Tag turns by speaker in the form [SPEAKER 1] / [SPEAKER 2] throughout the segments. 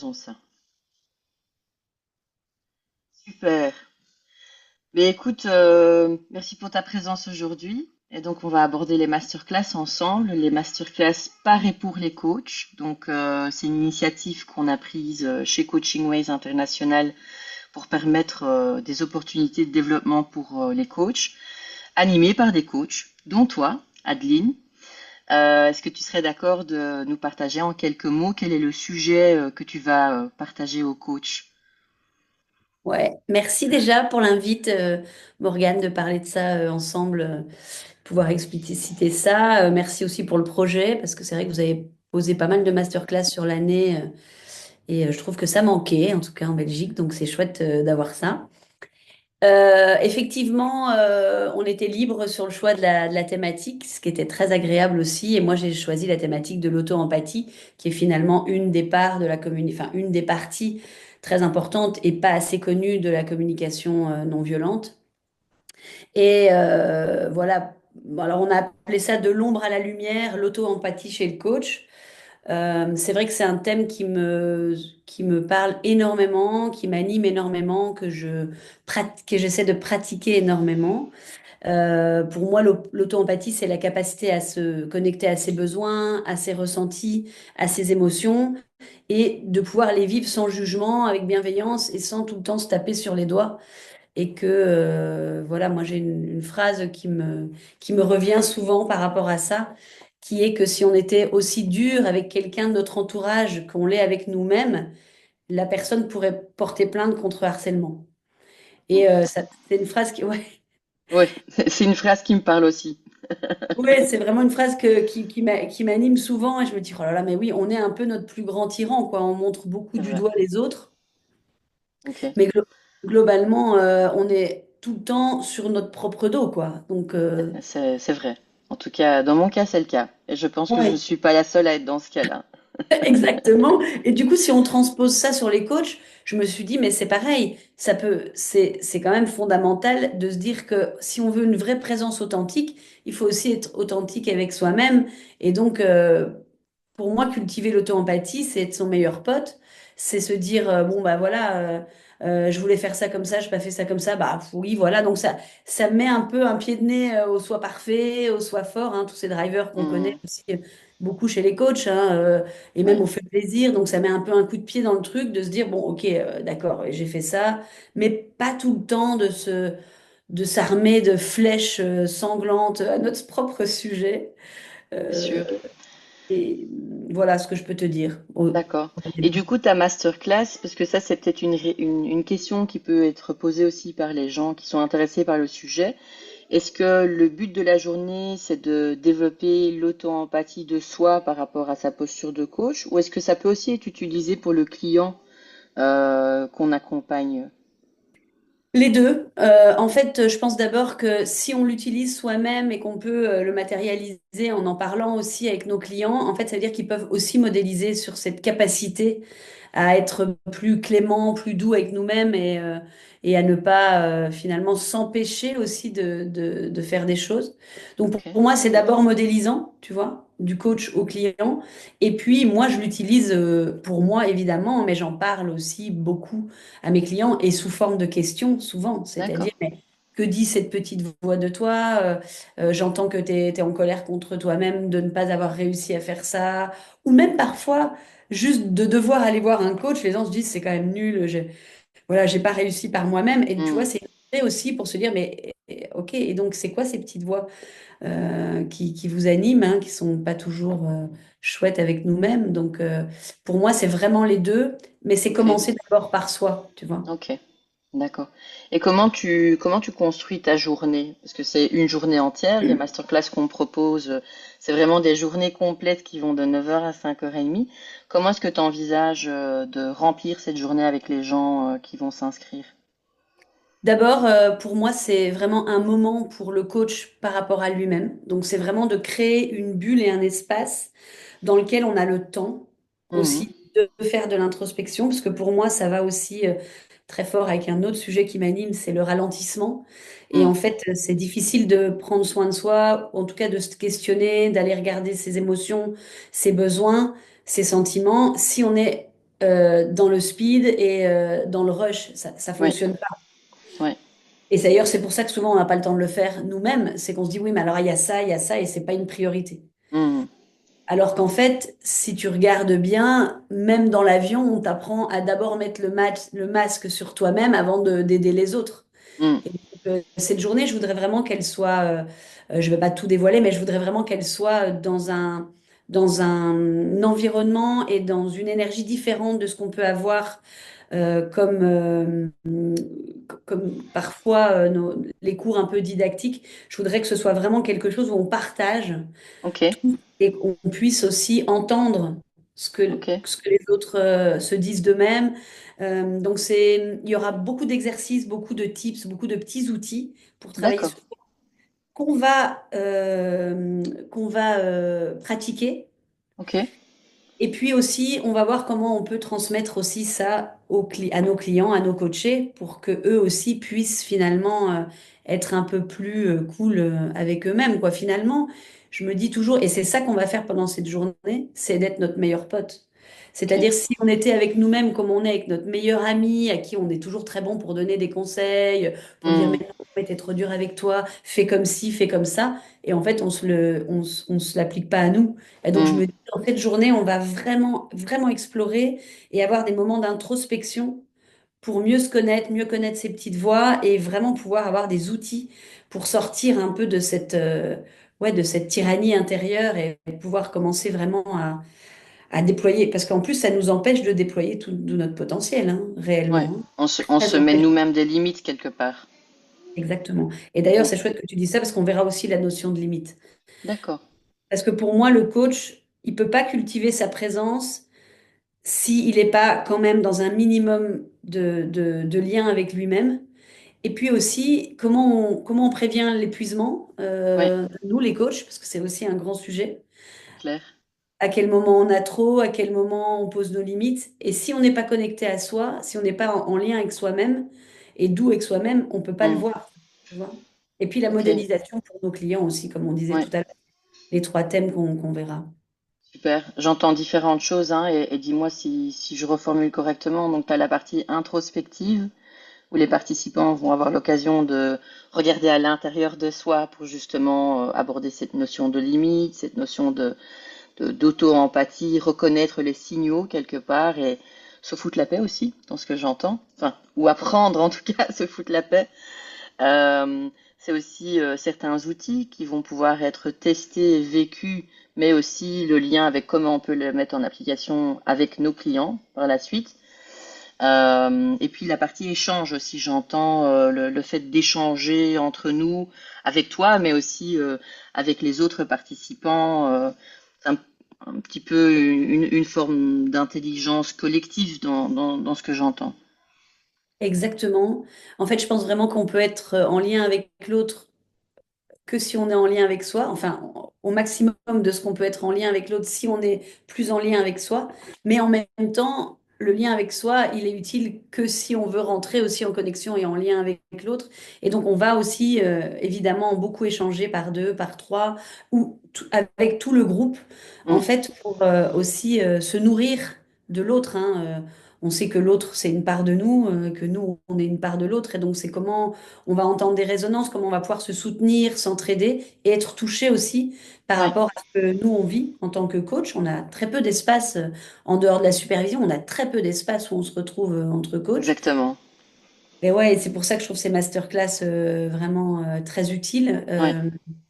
[SPEAKER 1] raison, ça. Super. Mais écoute, merci pour ta présence aujourd'hui. Et donc, on va aborder les masterclass ensemble, les masterclass par et pour les coachs. Donc, c'est une initiative qu'on a prise chez Coaching Ways International pour permettre des opportunités de développement pour les coachs, animées par des coachs, dont toi, Adeline. Est-ce que tu serais d'accord de nous partager en quelques mots quel est le sujet que tu vas partager aux coachs?
[SPEAKER 2] Ouais, merci déjà pour l'invite, Morgane, de parler de ça ensemble, pouvoir expliciter ça. Merci aussi pour le projet, parce que c'est vrai que vous avez posé pas mal de masterclass sur l'année, et je trouve que ça manquait, en tout cas en Belgique, donc c'est chouette d'avoir ça. Effectivement, on était libre sur le choix de la thématique, ce qui était très agréable aussi, et moi j'ai choisi la thématique de l'auto-empathie, qui est finalement une des parts de la enfin une des parties très importantes et pas assez connues de la communication non violente. Et voilà. Bon, alors on a appelé ça de l'ombre à la lumière, l'auto-empathie chez le coach. C'est vrai que c'est un thème qui me parle énormément, qui m'anime énormément, que j'essaie de pratiquer énormément. Pour moi, l'auto-empathie, c'est la capacité à se connecter à ses besoins, à ses ressentis, à ses émotions, et de pouvoir les vivre sans jugement, avec bienveillance et sans tout le temps se taper sur les doigts. Et que, voilà, moi j'ai une phrase qui me revient souvent par rapport à ça, qui est que si on était aussi dur avec quelqu'un de notre entourage qu'on l'est avec nous-mêmes, la personne pourrait porter plainte contre harcèlement. Et c'est une phrase qui, ouais,
[SPEAKER 1] Oui, c'est une phrase qui me parle aussi.
[SPEAKER 2] ouais, c'est vraiment une phrase qui m'anime souvent. Et je me dis, oh là là, mais oui, on est un peu notre plus grand tyran, quoi. On montre beaucoup
[SPEAKER 1] C'est
[SPEAKER 2] du
[SPEAKER 1] vrai.
[SPEAKER 2] doigt les autres,
[SPEAKER 1] Ok.
[SPEAKER 2] mais globalement, on est tout le temps sur notre propre dos, quoi. Donc,
[SPEAKER 1] C'est vrai. En tout cas, dans mon cas, c'est le cas. Et je pense que je ne
[SPEAKER 2] ouais.
[SPEAKER 1] suis pas la seule à être dans ce cas-là.
[SPEAKER 2] Exactement. Et du coup, si on transpose ça sur les coachs, je me suis dit, mais c'est pareil, c'est quand même fondamental de se dire que si on veut une vraie présence authentique, il faut aussi être authentique avec soi-même. Et donc, pour moi, cultiver l'auto-empathie, c'est être son meilleur pote. C'est se dire, bon, bah voilà, je voulais faire ça comme ça, je n'ai pas fait ça comme ça, bah oui, voilà. Donc, ça met un peu un pied de nez au soi parfait, au soi fort, hein, tous ces drivers qu'on connaît
[SPEAKER 1] Hmm.
[SPEAKER 2] aussi beaucoup chez les coachs, hein, et même
[SPEAKER 1] Ouais.
[SPEAKER 2] au fait plaisir. Donc, ça met un peu un coup de pied dans le truc de se dire, bon, ok, d'accord, j'ai fait ça, mais pas tout le temps de s'armer de flèches sanglantes à notre propre sujet.
[SPEAKER 1] C'est
[SPEAKER 2] Euh,
[SPEAKER 1] sûr.
[SPEAKER 2] et voilà ce que je peux te dire.
[SPEAKER 1] D'accord. Et du coup, ta masterclass, parce que ça, c'est peut-être une question qui peut être posée aussi par les gens qui sont intéressés par le sujet. Est-ce que le but de la journée, c'est de développer l'auto-empathie de soi par rapport à sa posture de coach, ou est-ce que ça peut aussi être utilisé pour le client qu'on accompagne?
[SPEAKER 2] Les deux. En fait, je pense d'abord que si on l'utilise soi-même et qu'on peut le matérialiser en parlant aussi avec nos clients, en fait, ça veut dire qu'ils peuvent aussi modéliser sur cette capacité à être plus clément, plus doux avec nous-mêmes et à ne pas finalement s'empêcher aussi de faire des choses. Donc
[SPEAKER 1] Ok.
[SPEAKER 2] pour moi, c'est d'abord modélisant, tu vois, du coach au client. Et puis moi, je l'utilise pour moi, évidemment, mais j'en parle aussi beaucoup à mes clients et sous forme de questions, souvent. C'est-à-dire,
[SPEAKER 1] D'accord.
[SPEAKER 2] mais que dit cette petite voix de toi? J'entends que tu es en colère contre toi-même de ne pas avoir réussi à faire ça. Ou même parfois, juste de devoir aller voir un coach, les gens se disent c'est quand même nul, voilà, j'ai pas réussi par moi-même. Et tu vois,
[SPEAKER 1] Hmm.
[SPEAKER 2] c'est une idée aussi pour se dire, mais ok, et donc c'est quoi ces petites voix qui vous animent, hein, qui sont pas toujours chouettes avec nous-mêmes. Donc pour moi, c'est vraiment les deux, mais c'est
[SPEAKER 1] Ok.
[SPEAKER 2] commencer d'abord par soi, tu vois.
[SPEAKER 1] Ok. D'accord. Et comment tu construis ta journée? Parce que c'est une journée entière. Les masterclass qu'on propose, c'est vraiment des journées complètes qui vont de 9 heures à 5h30. Comment est-ce que tu envisages de remplir cette journée avec les gens qui vont s'inscrire?
[SPEAKER 2] D'abord, pour moi, c'est vraiment un moment pour le coach par rapport à lui-même. Donc, c'est vraiment de créer une bulle et un espace dans lequel on a le temps
[SPEAKER 1] Mhm.
[SPEAKER 2] aussi de faire de l'introspection, parce que pour moi, ça va aussi très fort avec un autre sujet qui m'anime, c'est le ralentissement. Et
[SPEAKER 1] Mm.
[SPEAKER 2] en fait, c'est difficile de prendre soin de soi, en tout cas de se questionner, d'aller regarder ses émotions, ses besoins, ses sentiments, si on est dans le speed et dans le rush. Ça
[SPEAKER 1] Oui,
[SPEAKER 2] fonctionne pas.
[SPEAKER 1] oui.
[SPEAKER 2] Et d'ailleurs, c'est pour ça que souvent on n'a pas le temps de le faire nous-mêmes. C'est qu'on se dit oui, mais alors il y a ça, et c'est pas une priorité.
[SPEAKER 1] Mm,
[SPEAKER 2] Alors qu'en fait, si tu regardes bien, même dans l'avion, on t'apprend à d'abord mettre le masque sur toi-même avant d'aider les autres.
[SPEAKER 1] mm,
[SPEAKER 2] Et donc, cette journée, je voudrais vraiment qu'elle soit, je ne vais pas tout dévoiler, mais je voudrais vraiment qu'elle soit dans un environnement et dans une énergie différente de ce qu'on peut avoir comme parfois les cours un peu didactiques. Je voudrais que ce soit vraiment quelque chose où on partage
[SPEAKER 1] ok,
[SPEAKER 2] et qu'on puisse aussi entendre
[SPEAKER 1] ok,
[SPEAKER 2] ce que les autres se disent d'eux-mêmes. Donc il y aura beaucoup d'exercices, beaucoup de tips, beaucoup de petits outils pour travailler
[SPEAKER 1] d'accord,
[SPEAKER 2] sur qu'on va, qu'on va pratiquer.
[SPEAKER 1] ok,
[SPEAKER 2] Et puis aussi, on va voir comment on peut transmettre aussi ça à nos clients, à nos coachés, pour que eux aussi puissent finalement être un peu plus cool avec eux-mêmes, quoi. Finalement, je me dis toujours, et c'est ça qu'on va faire pendant cette journée, c'est d'être notre meilleur pote.
[SPEAKER 1] ok,
[SPEAKER 2] C'est-à-dire, si on était avec nous-mêmes comme on est avec notre meilleur ami, à qui on est toujours très bon pour donner des conseils, pour dire, mais
[SPEAKER 1] mm,
[SPEAKER 2] non, t'es trop dur avec toi, fais comme ci, fais comme ça, et en fait, on se l'applique pas à nous. Et donc, je
[SPEAKER 1] mm,
[SPEAKER 2] me dis, dans cette journée, on va vraiment, vraiment explorer et avoir des moments d'introspection pour mieux se connaître, mieux connaître ses petites voies et vraiment pouvoir avoir des outils pour sortir un peu de de cette tyrannie intérieure et pouvoir commencer vraiment à déployer. Parce qu'en plus, ça nous empêche de déployer tout notre potentiel, hein,
[SPEAKER 1] ouais.
[SPEAKER 2] réellement, hein.
[SPEAKER 1] On
[SPEAKER 2] Très
[SPEAKER 1] se met
[SPEAKER 2] empêche.
[SPEAKER 1] nous-mêmes des limites quelque part.
[SPEAKER 2] Exactement. Et d'ailleurs,
[SPEAKER 1] Mm,
[SPEAKER 2] c'est chouette que tu dis ça parce qu'on verra aussi la notion de limite.
[SPEAKER 1] d'accord,
[SPEAKER 2] Parce que pour moi, le coach, il peut pas cultiver sa présence s'il n'est pas quand même dans un minimum de lien avec lui-même. Et puis aussi, comment on prévient l'épuisement,
[SPEAKER 1] oui,
[SPEAKER 2] nous les coachs, parce que c'est aussi un grand sujet.
[SPEAKER 1] clair,
[SPEAKER 2] À quel moment on a trop, à quel moment on pose nos limites. Et si on n'est pas connecté à soi, si on n'est pas en lien avec soi-même et doux avec soi-même, on ne peut pas le
[SPEAKER 1] mm,
[SPEAKER 2] voir, tu vois. Et puis la
[SPEAKER 1] ok,
[SPEAKER 2] modélisation pour nos clients aussi, comme on disait
[SPEAKER 1] ouais.
[SPEAKER 2] tout à l'heure, les trois thèmes qu'on verra.
[SPEAKER 1] Super. J'entends différentes choses, hein, et dis-moi si je reformule correctement. Donc, tu as la partie introspective, où les participants vont avoir l'occasion de regarder à l'intérieur de soi pour justement aborder cette notion de limite, cette notion d'auto-empathie, reconnaître les signaux quelque part et se foutre la paix aussi, dans ce que j'entends. Enfin, ou apprendre en tout cas à se foutre la paix. Euh, c'est aussi certains outils qui vont pouvoir être testés et vécus, mais aussi le lien avec comment on peut le mettre en application avec nos clients par la suite. Et puis la partie échange aussi, j'entends le fait d'échanger entre nous, avec toi, mais aussi avec les autres participants. C'est un petit peu une forme d'intelligence collective dans ce que j'entends.
[SPEAKER 2] Exactement. En fait, je pense vraiment qu'on peut être en lien avec l'autre que si on est en lien avec soi, enfin au maximum de ce qu'on peut être en lien avec l'autre si on est plus en lien avec soi, mais en même temps, le lien avec soi, il est utile que si on veut rentrer aussi en connexion et en lien avec l'autre. Et donc on va aussi évidemment beaucoup échanger par deux, par trois, ou avec tout le groupe, en
[SPEAKER 1] Mm,
[SPEAKER 2] fait, pour aussi se nourrir de l'autre, hein. On sait que l'autre, c'est une part de nous, que nous, on est une part de l'autre. Et donc, c'est comment on va entendre des résonances, comment on va pouvoir se soutenir, s'entraider et être touché aussi par
[SPEAKER 1] ouais,
[SPEAKER 2] rapport à ce que nous, on vit en tant que coach. On a très peu d'espace en dehors de la supervision, on a très peu d'espace où on se retrouve entre coachs.
[SPEAKER 1] exactement.
[SPEAKER 2] Et ouais, et c'est pour ça que je trouve ces masterclass vraiment très utiles.
[SPEAKER 1] Ouais.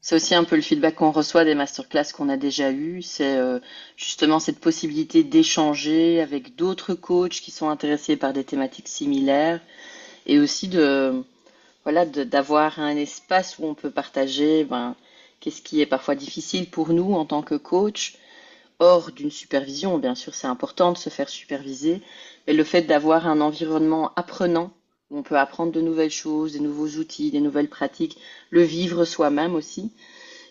[SPEAKER 1] C'est aussi un peu le feedback qu'on reçoit des masterclass qu'on a déjà eues. C'est justement cette possibilité d'échanger avec d'autres coachs qui sont intéressés par des thématiques similaires et aussi d'avoir un espace où on peut partager qu'est-ce qui est parfois difficile pour nous en tant que coach, hors d'une supervision. Bien sûr, c'est important de se faire superviser, mais le fait d'avoir un environnement apprenant où on peut apprendre de nouvelles choses, des nouveaux outils, des nouvelles pratiques, le vivre soi-même aussi.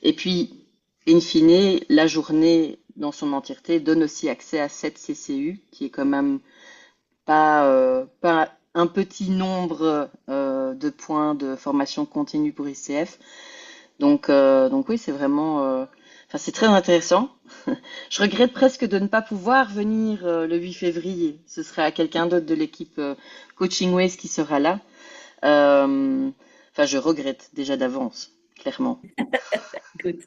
[SPEAKER 1] Et puis, in fine, la journée dans son entièreté donne aussi accès à cette CCU, qui est quand même pas un petit nombre de points de formation continue pour ICF. Donc oui, c'est vraiment Enfin, c'est très intéressant. Je regrette presque de ne pas pouvoir venir le 8 février. Ce serait à quelqu'un d'autre de l'équipe Coaching Ways qui sera là. Euh, Enfin, je regrette déjà d'avance, clairement.
[SPEAKER 2] Écoute,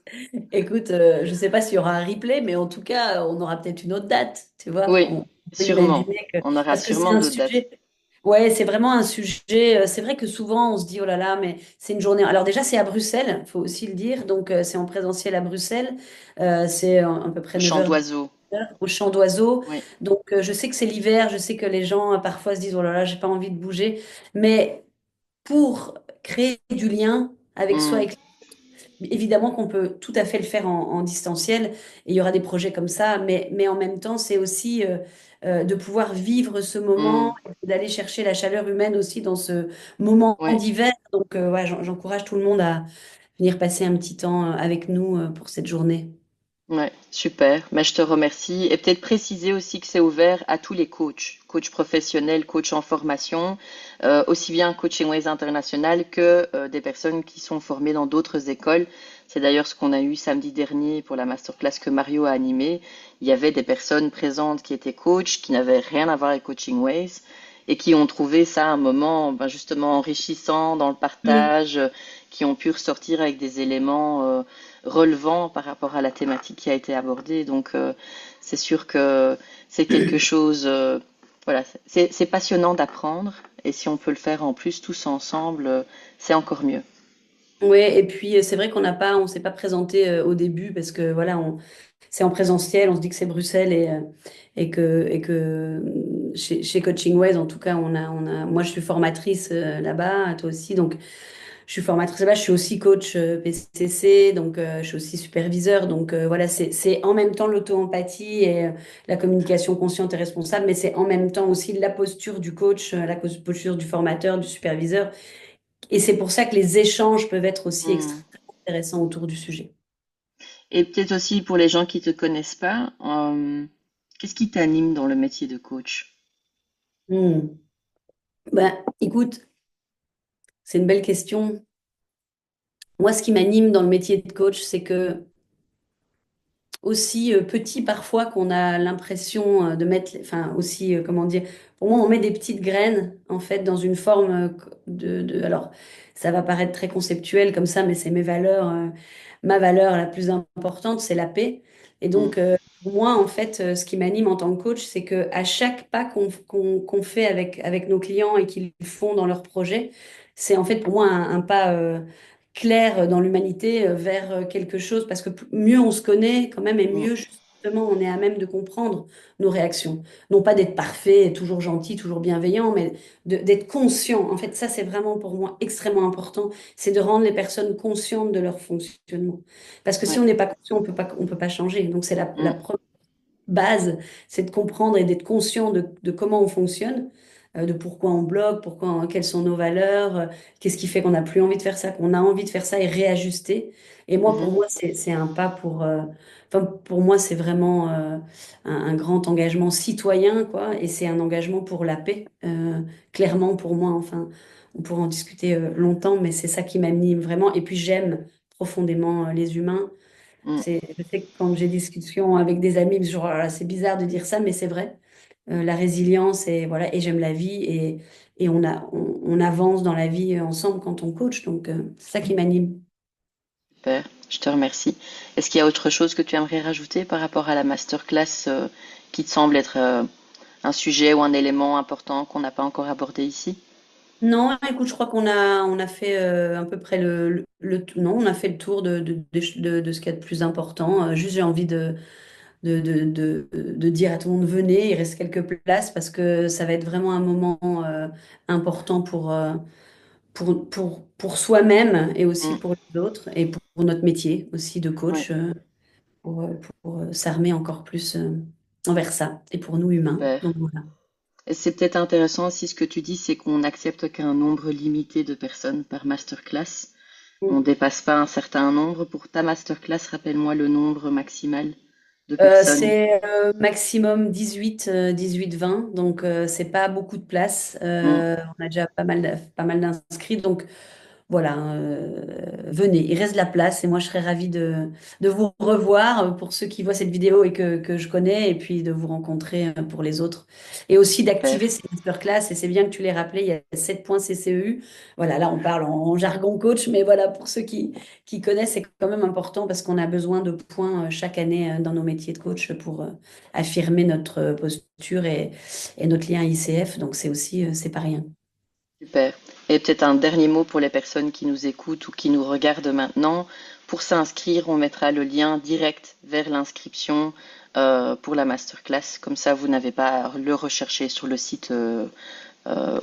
[SPEAKER 2] écoute, je ne sais pas s'il y aura un replay, mais en tout cas, on aura peut-être une autre date, tu vois.
[SPEAKER 1] Oui,
[SPEAKER 2] On peut
[SPEAKER 1] sûrement.
[SPEAKER 2] imaginer que...
[SPEAKER 1] On aura
[SPEAKER 2] Parce que c'est
[SPEAKER 1] sûrement
[SPEAKER 2] un
[SPEAKER 1] d'autres dates.
[SPEAKER 2] sujet... Ouais, c'est vraiment un sujet. C'est vrai que souvent, on se dit, oh là là, mais c'est une journée. Alors déjà, c'est à Bruxelles, il faut aussi le dire. Donc, c'est en présentiel à Bruxelles. C'est à peu près
[SPEAKER 1] Chant
[SPEAKER 2] 9 heures
[SPEAKER 1] d'oiseau.
[SPEAKER 2] au Champ d'Oiseaux.
[SPEAKER 1] Oui.
[SPEAKER 2] Donc, je sais que c'est l'hiver. Je sais que les gens, parfois, se disent, oh là là, j'ai pas envie de bouger. Mais pour créer du lien avec soi
[SPEAKER 1] Hmm,
[SPEAKER 2] et évidemment qu'on peut tout à fait le faire en distanciel et il y aura des projets comme ça, mais en même temps, c'est aussi de pouvoir vivre ce moment,
[SPEAKER 1] hmm.
[SPEAKER 2] et d'aller chercher la chaleur humaine aussi dans ce moment
[SPEAKER 1] Ouais.
[SPEAKER 2] d'hiver. Donc, ouais, j'encourage tout le monde à venir passer un petit temps avec nous pour cette journée.
[SPEAKER 1] Ouais, super. Mais je te remercie. Et peut-être préciser aussi que c'est ouvert à tous les coachs, coachs professionnels, coachs en formation, aussi bien Coaching Ways International que des personnes qui sont formées dans d'autres écoles. C'est d'ailleurs ce qu'on a eu samedi dernier pour la masterclass que Mario a animée. Il y avait des personnes présentes qui étaient coachs, qui n'avaient rien à voir avec Coaching Ways et qui ont trouvé ça un moment ben, justement enrichissant dans le
[SPEAKER 2] Mm.
[SPEAKER 1] partage, qui ont pu ressortir avec des éléments relevant par rapport à la thématique qui a été abordée. Donc, c'est sûr que c'est quelque chose, voilà, c'est passionnant d'apprendre. Et si on peut le faire en plus tous ensemble, c'est encore mieux.
[SPEAKER 2] Ouais, et puis c'est vrai on s'est pas présenté au début parce que voilà, c'est en présentiel, on se dit que c'est Bruxelles et que chez Coaching Ways, en tout cas, moi je suis formatrice là-bas, toi aussi, donc je suis formatrice là-bas, je suis aussi coach PCC, donc je suis aussi superviseur, donc voilà, c'est en même temps l'auto-empathie et la communication consciente et responsable, mais c'est en même temps aussi la posture du coach, posture du formateur, du superviseur. Et c'est pour ça que les échanges peuvent être aussi
[SPEAKER 1] Hmm.
[SPEAKER 2] extrêmement intéressants autour du sujet.
[SPEAKER 1] Et peut-être aussi pour les gens qui te connaissent pas, qu'est-ce qui t'anime dans le métier de coach?
[SPEAKER 2] Hmm. Ben, écoute, c'est une belle question. Moi, ce qui m'anime dans le métier de coach, c'est que aussi petit parfois qu'on a l'impression de mettre, enfin aussi, comment dire, pour moi, on met des petites graines en fait dans une forme alors, ça va paraître très conceptuel comme ça, mais c'est mes valeurs, ma valeur la plus importante, c'est la paix. Et
[SPEAKER 1] Hmm.
[SPEAKER 2] donc, pour moi, en fait, ce qui m'anime en tant que coach, c'est que à chaque pas qu'on fait avec nos clients et qu'ils font dans leur projet, c'est en fait pour moi un pas clair dans l'humanité vers quelque chose, parce que mieux on se connaît quand même, et
[SPEAKER 1] Hmm.
[SPEAKER 2] mieux justement on est à même de comprendre nos réactions. Non pas d'être parfait, toujours gentil, toujours bienveillant, mais d'être conscient. En fait, ça c'est vraiment pour moi extrêmement important, c'est de rendre les personnes conscientes de leur fonctionnement. Parce que si
[SPEAKER 1] Ouais.
[SPEAKER 2] on n'est pas conscient, on peut pas changer. Donc c'est la
[SPEAKER 1] Hmm.
[SPEAKER 2] première base, c'est de comprendre et d'être conscient de comment on fonctionne, de pourquoi on bloque, quelles sont nos valeurs, qu'est-ce qui fait qu'on n'a plus envie de faire ça, qu'on a envie de faire ça et réajuster. Et moi,
[SPEAKER 1] Mhm.
[SPEAKER 2] pour moi, c'est un pas enfin, pour moi, c'est vraiment un grand engagement citoyen, quoi, et c'est un engagement pour la paix, clairement pour moi, enfin, on pourra en discuter longtemps, mais c'est ça qui m'anime vraiment. Et puis, j'aime profondément les humains.
[SPEAKER 1] Hmm.
[SPEAKER 2] Je sais que quand j'ai des discussions avec des amis, ils me disent, oh là là, c'est bizarre de dire ça, mais c'est vrai. La résilience et voilà, et j'aime la vie et on avance dans la vie ensemble quand on coach. Donc, c'est ça qui m'anime.
[SPEAKER 1] Super, je te remercie. Est-ce qu'il y a autre chose que tu aimerais rajouter par rapport à la masterclass qui te semble être un sujet ou un élément important qu'on n'a pas encore abordé ici?
[SPEAKER 2] Non, écoute, je crois on a fait à peu près non, on a fait le tour de ce qu'il y a de plus important. Juste, j'ai envie de dire à tout le monde, venez, il reste quelques places parce que ça va être vraiment un moment important pour soi-même et aussi
[SPEAKER 1] Hmm.
[SPEAKER 2] pour les autres et pour notre métier aussi de
[SPEAKER 1] Ouais,
[SPEAKER 2] coach, pour s'armer encore plus envers ça et pour nous humains.
[SPEAKER 1] super.
[SPEAKER 2] Donc voilà.
[SPEAKER 1] Et c'est peut-être intéressant aussi ce que tu dis, c'est qu'on n'accepte qu'un nombre limité de personnes par masterclass. On
[SPEAKER 2] Mm.
[SPEAKER 1] dépasse pas un certain nombre. Pour ta masterclass, rappelle-moi le nombre maximal de personnes.
[SPEAKER 2] C'est maximum 18, 20, donc c'est pas beaucoup de place.
[SPEAKER 1] Hmm.
[SPEAKER 2] On a déjà pas mal d'inscrits, donc voilà, venez, il reste de la place et moi je serais ravie de vous revoir pour ceux qui voient cette vidéo et que je connais et puis de vous rencontrer pour les autres. Et aussi
[SPEAKER 1] Super,
[SPEAKER 2] d'activer ces masterclass et c'est bien que tu l'aies rappelé, il y a 7 points CCEU. Voilà, là on parle en jargon coach, mais voilà, pour ceux qui connaissent, c'est quand même important parce qu'on a besoin de points chaque année dans nos métiers de coach pour affirmer notre posture et notre lien ICF. Donc c'est aussi, c'est pas rien.
[SPEAKER 1] super. Et peut-être un dernier mot pour les personnes qui nous écoutent ou qui nous regardent maintenant. Pour s'inscrire, on mettra le lien direct vers l'inscription pour la masterclass. Comme ça, vous n'avez pas à le rechercher sur le site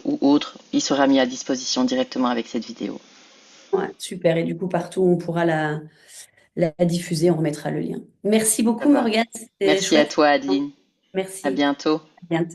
[SPEAKER 1] ou autre. Il sera mis à disposition directement avec cette vidéo.
[SPEAKER 2] Ouais, super. Et du coup, partout où on pourra la diffuser, on remettra le lien. Merci
[SPEAKER 1] Ça
[SPEAKER 2] beaucoup,
[SPEAKER 1] va.
[SPEAKER 2] Morgane. C'était
[SPEAKER 1] Merci à
[SPEAKER 2] chouette.
[SPEAKER 1] toi, Adeline. À
[SPEAKER 2] Merci.
[SPEAKER 1] bientôt.
[SPEAKER 2] À bientôt.